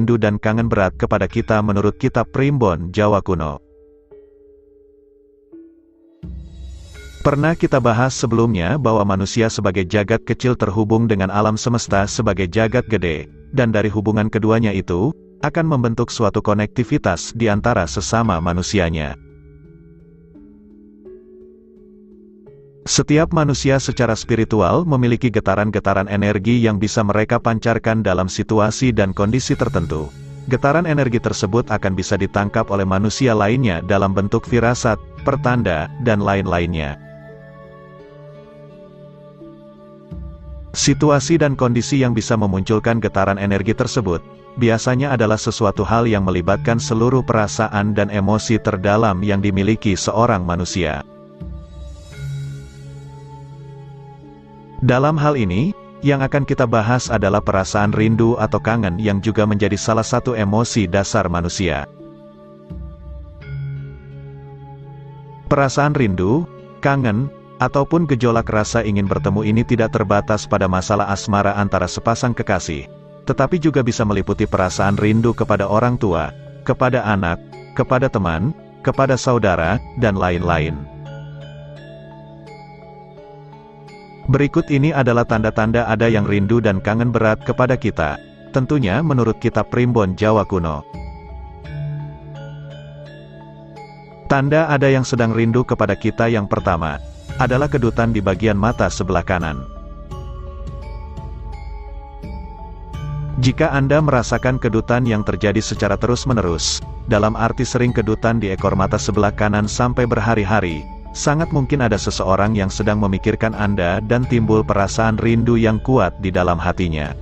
rindu dan kangen berat kepada kita menurut kitab Primbon Jawa Kuno. Pernah kita bahas sebelumnya bahwa manusia sebagai jagat kecil terhubung dengan alam semesta sebagai jagat gede, dan dari hubungan keduanya itu, akan membentuk suatu konektivitas di antara sesama manusianya. Setiap manusia secara spiritual memiliki getaran-getaran energi yang bisa mereka pancarkan dalam situasi dan kondisi tertentu. Getaran energi tersebut akan bisa ditangkap oleh manusia lainnya dalam bentuk firasat, pertanda, dan lain-lainnya. Situasi dan kondisi yang bisa memunculkan getaran energi tersebut, biasanya adalah sesuatu hal yang melibatkan seluruh perasaan dan emosi terdalam yang dimiliki seorang manusia. Dalam hal ini, yang akan kita bahas adalah perasaan rindu atau kangen yang juga menjadi salah satu emosi dasar manusia. Perasaan rindu, kangen, ataupun gejolak rasa ingin bertemu ini tidak terbatas pada masalah asmara antara sepasang kekasih, tetapi juga bisa meliputi perasaan rindu kepada orang tua, kepada anak, kepada teman, kepada saudara, dan lain-lain. Berikut ini adalah tanda-tanda ada yang rindu dan kangen berat kepada kita, tentunya menurut kitab Primbon Jawa Kuno. Tanda ada yang sedang rindu kepada kita yang pertama, adalah kedutan di bagian mata sebelah kanan. Jika Anda merasakan kedutan yang terjadi secara terus-menerus, dalam arti sering kedutan di ekor mata sebelah kanan sampai berhari-hari, sangat mungkin ada seseorang yang sedang memikirkan Anda dan timbul perasaan rindu yang kuat di dalam hatinya.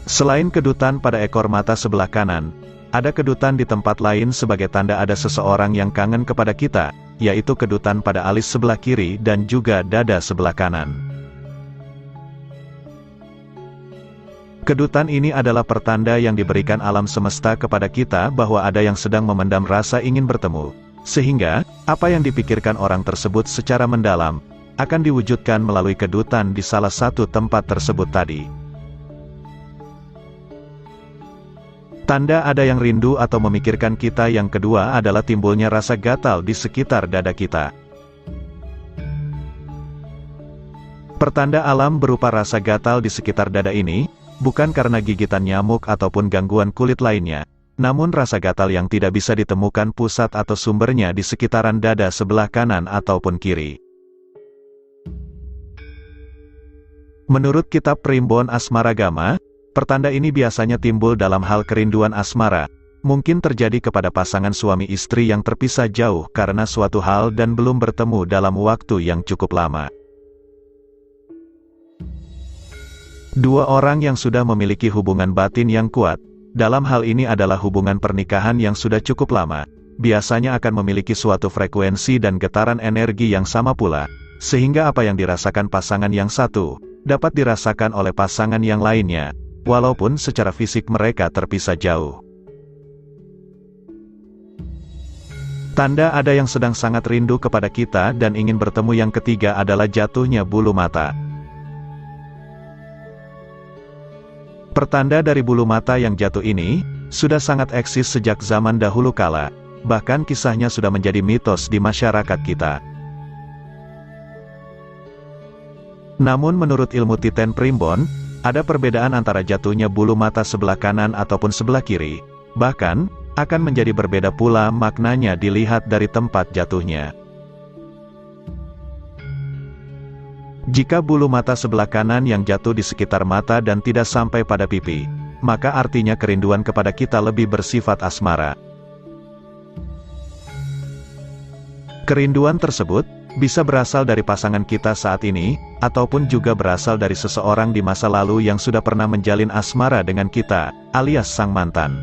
Selain kedutan pada ekor mata sebelah kanan, ada kedutan di tempat lain sebagai tanda ada seseorang yang kangen kepada kita, yaitu kedutan pada alis sebelah kiri dan juga dada sebelah kanan. Kedutan ini adalah pertanda yang diberikan alam semesta kepada kita bahwa ada yang sedang memendam rasa ingin bertemu, sehingga, apa yang dipikirkan orang tersebut secara mendalam, akan diwujudkan melalui kedutan di salah satu tempat tersebut tadi. Tanda ada yang rindu atau memikirkan kita yang kedua adalah timbulnya rasa gatal di sekitar dada kita. Pertanda alam berupa rasa gatal di sekitar dada ini, bukan karena gigitan nyamuk ataupun gangguan kulit lainnya, namun rasa gatal yang tidak bisa ditemukan pusat atau sumbernya di sekitaran dada sebelah kanan ataupun kiri. Menurut kitab Primbon Asmaragama, pertanda ini biasanya timbul dalam hal kerinduan asmara, mungkin terjadi kepada pasangan suami istri yang terpisah jauh karena suatu hal dan belum bertemu dalam waktu yang cukup lama. Dua orang yang sudah memiliki hubungan batin yang kuat, dalam hal ini adalah hubungan pernikahan yang sudah cukup lama, biasanya akan memiliki suatu frekuensi dan getaran energi yang sama pula, sehingga apa yang dirasakan pasangan yang satu, dapat dirasakan oleh pasangan yang lainnya, walaupun secara fisik mereka terpisah jauh. Tanda ada yang sedang sangat rindu kepada kita dan ingin bertemu yang ketiga adalah jatuhnya bulu mata. Pertanda dari bulu mata yang jatuh ini, sudah sangat eksis sejak zaman dahulu kala, bahkan kisahnya sudah menjadi mitos di masyarakat kita. Namun menurut ilmu Titen Primbon, ada perbedaan antara jatuhnya bulu mata sebelah kanan ataupun sebelah kiri, bahkan, akan menjadi berbeda pula maknanya dilihat dari tempat jatuhnya. Jika bulu mata sebelah kanan yang jatuh di sekitar mata dan tidak sampai pada pipi, maka artinya kerinduan kepada kita lebih bersifat asmara. Kerinduan tersebut bisa berasal dari pasangan kita saat ini, ataupun juga berasal dari seseorang di masa lalu yang sudah pernah menjalin asmara dengan kita, alias sang mantan.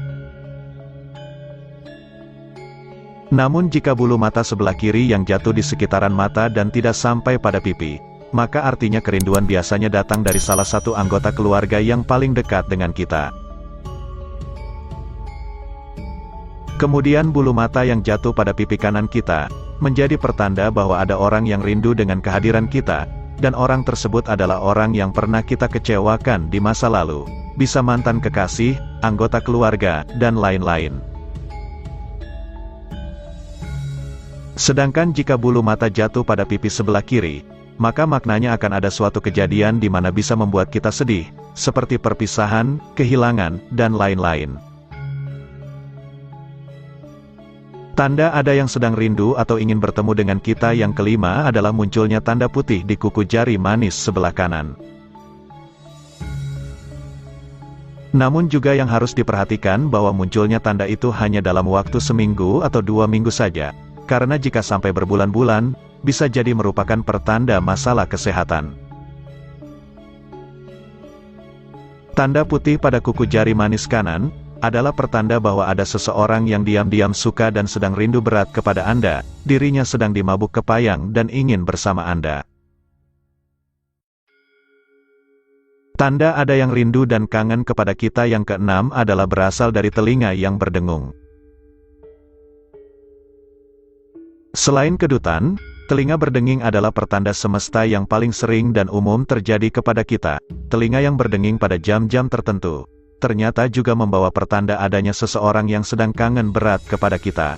Namun jika bulu mata sebelah kiri yang jatuh di sekitaran mata dan tidak sampai pada pipi, maka artinya kerinduan biasanya datang dari salah satu anggota keluarga yang paling dekat dengan kita. Kemudian bulu mata yang jatuh pada pipi kanan kita, menjadi pertanda bahwa ada orang yang rindu dengan kehadiran kita, dan orang tersebut adalah orang yang pernah kita kecewakan di masa lalu, bisa mantan kekasih, anggota keluarga, dan lain-lain. Sedangkan jika bulu mata jatuh pada pipi sebelah kiri, maka maknanya akan ada suatu kejadian di mana bisa membuat kita sedih, seperti perpisahan, kehilangan, dan lain-lain. Tanda ada yang sedang rindu atau ingin bertemu dengan kita yang kelima adalah munculnya tanda putih di kuku jari manis sebelah kanan. Namun juga yang harus diperhatikan bahwa munculnya tanda itu hanya dalam waktu seminggu atau 2 minggu saja, karena jika sampai berbulan-bulan, bisa jadi merupakan pertanda masalah kesehatan. Tanda putih pada kuku jari manis kanan adalah pertanda bahwa ada seseorang yang diam-diam suka dan sedang rindu berat kepada Anda, dirinya sedang dimabuk kepayang dan ingin bersama Anda. Tanda ada yang rindu dan kangen kepada kita yang keenam adalah berasal dari telinga yang berdengung. Selain kedutan, telinga berdenging adalah pertanda semesta yang paling sering dan umum terjadi kepada kita. Telinga yang berdenging pada jam-jam tertentu, ternyata juga membawa pertanda adanya seseorang yang sedang kangen berat kepada kita.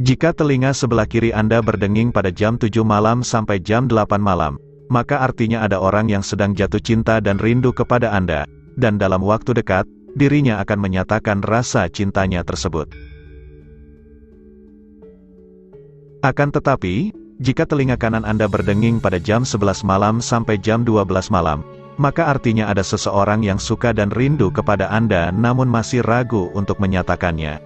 Jika telinga sebelah kiri Anda berdenging pada jam 7 malam sampai jam 8 malam, maka artinya ada orang yang sedang jatuh cinta dan rindu kepada Anda, dan dalam waktu dekat, dirinya akan menyatakan rasa cintanya tersebut. Akan tetapi, jika telinga kanan Anda berdenging pada jam 11 malam sampai jam 12 malam, maka artinya ada seseorang yang suka dan rindu kepada Anda namun masih ragu untuk menyatakannya.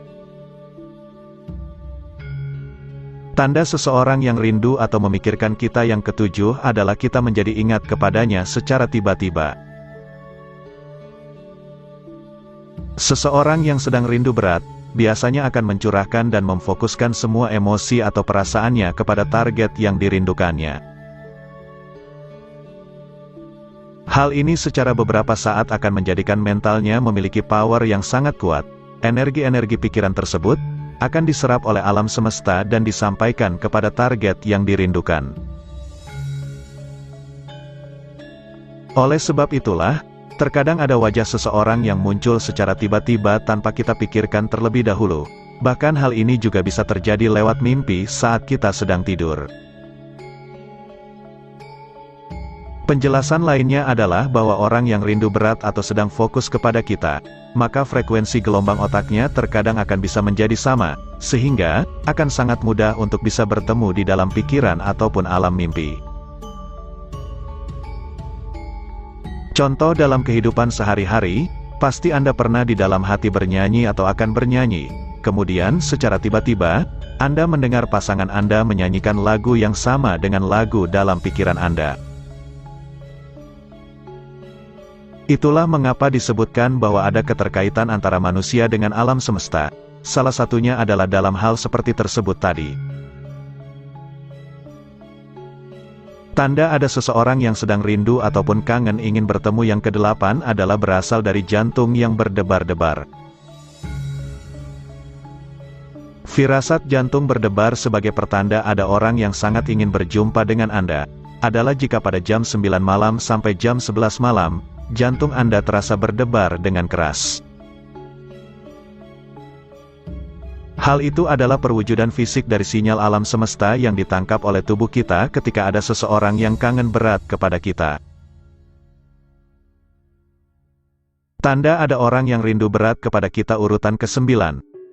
Tanda seseorang yang rindu atau memikirkan kita yang ketujuh adalah kita menjadi ingat kepadanya secara tiba-tiba. Seseorang yang sedang rindu berat, biasanya akan mencurahkan dan memfokuskan semua emosi atau perasaannya kepada target yang dirindukannya. Hal ini secara beberapa saat akan menjadikan mentalnya memiliki power yang sangat kuat. Energi-energi pikiran tersebut akan diserap oleh alam semesta dan disampaikan kepada target yang dirindukan. Oleh sebab itulah, terkadang ada wajah seseorang yang muncul secara tiba-tiba tanpa kita pikirkan terlebih dahulu. Bahkan hal ini juga bisa terjadi lewat mimpi saat kita sedang tidur. Penjelasan lainnya adalah bahwa orang yang rindu berat atau sedang fokus kepada kita, maka frekuensi gelombang otaknya terkadang akan bisa menjadi sama, sehingga akan sangat mudah untuk bisa bertemu di dalam pikiran ataupun alam mimpi. Contoh dalam kehidupan sehari-hari, pasti Anda pernah di dalam hati bernyanyi atau akan bernyanyi. Kemudian secara tiba-tiba, Anda mendengar pasangan Anda menyanyikan lagu yang sama dengan lagu dalam pikiran Anda. Itulah mengapa disebutkan bahwa ada keterkaitan antara manusia dengan alam semesta. Salah satunya adalah dalam hal seperti tersebut tadi. Tanda ada seseorang yang sedang rindu ataupun kangen ingin bertemu yang kedelapan adalah berasal dari jantung yang berdebar-debar. Firasat jantung berdebar sebagai pertanda ada orang yang sangat ingin berjumpa dengan Anda, adalah jika pada jam 9 malam sampai jam 11 malam, jantung Anda terasa berdebar dengan keras. Hal itu adalah perwujudan fisik dari sinyal alam semesta yang ditangkap oleh tubuh kita ketika ada seseorang yang kangen berat kepada kita. Tanda ada orang yang rindu berat kepada kita urutan ke-9,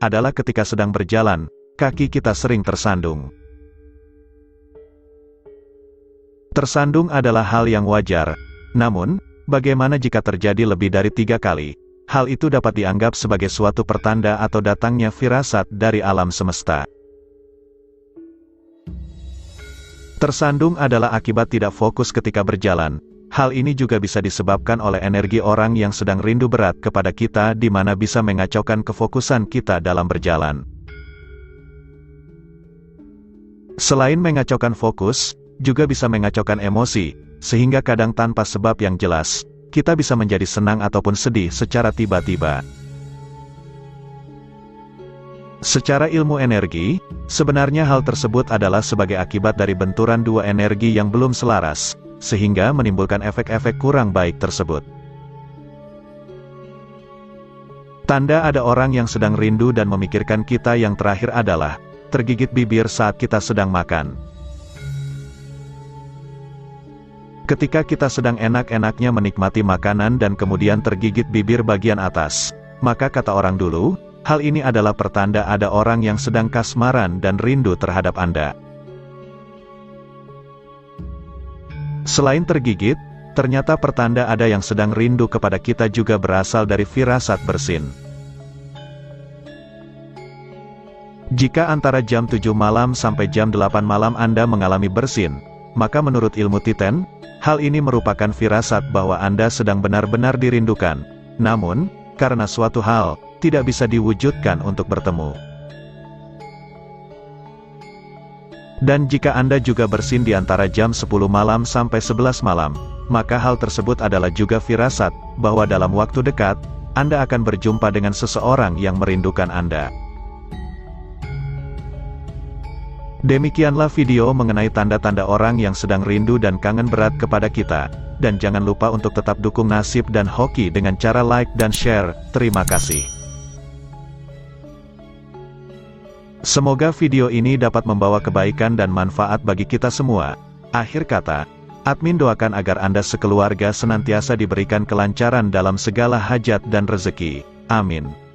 adalah ketika sedang berjalan, kaki kita sering tersandung. Tersandung adalah hal yang wajar, namun, bagaimana jika terjadi lebih dari 3 kali? Hal itu dapat dianggap sebagai suatu pertanda atau datangnya firasat dari alam semesta. Tersandung adalah akibat tidak fokus ketika berjalan. Hal ini juga bisa disebabkan oleh energi orang yang sedang rindu berat kepada kita di mana bisa mengacaukan kefokusan kita dalam berjalan. Selain mengacaukan fokus, juga bisa mengacaukan emosi, sehingga kadang tanpa sebab yang jelas, kita bisa menjadi senang ataupun sedih secara tiba-tiba. Secara ilmu energi, sebenarnya hal tersebut adalah sebagai akibat dari benturan dua energi yang belum selaras, sehingga menimbulkan efek-efek kurang baik tersebut. Tanda ada orang yang sedang rindu dan memikirkan kita yang terakhir adalah tergigit bibir saat kita sedang makan. Ketika kita sedang enak-enaknya menikmati makanan dan kemudian tergigit bibir bagian atas, maka kata orang dulu, hal ini adalah pertanda ada orang yang sedang kasmaran dan rindu terhadap Anda. Selain tergigit, ternyata pertanda ada yang sedang rindu kepada kita juga berasal dari firasat bersin. Jika antara jam 7 malam sampai jam 8 malam Anda mengalami bersin, maka menurut ilmu Titen, hal ini merupakan firasat bahwa Anda sedang benar-benar dirindukan. Namun, karena suatu hal tidak bisa diwujudkan untuk bertemu. Dan jika Anda juga bersin di antara jam 10 malam sampai 11 malam, maka hal tersebut adalah juga firasat, bahwa dalam waktu dekat, Anda akan berjumpa dengan seseorang yang merindukan Anda. Demikianlah video mengenai tanda-tanda orang yang sedang rindu dan kangen berat kepada kita, dan jangan lupa untuk tetap dukung Nasib dan Hoki dengan cara like dan share. Terima kasih. Semoga video ini dapat membawa kebaikan dan manfaat bagi kita semua. Akhir kata, admin doakan agar Anda sekeluarga senantiasa diberikan kelancaran dalam segala hajat dan rezeki. Amin.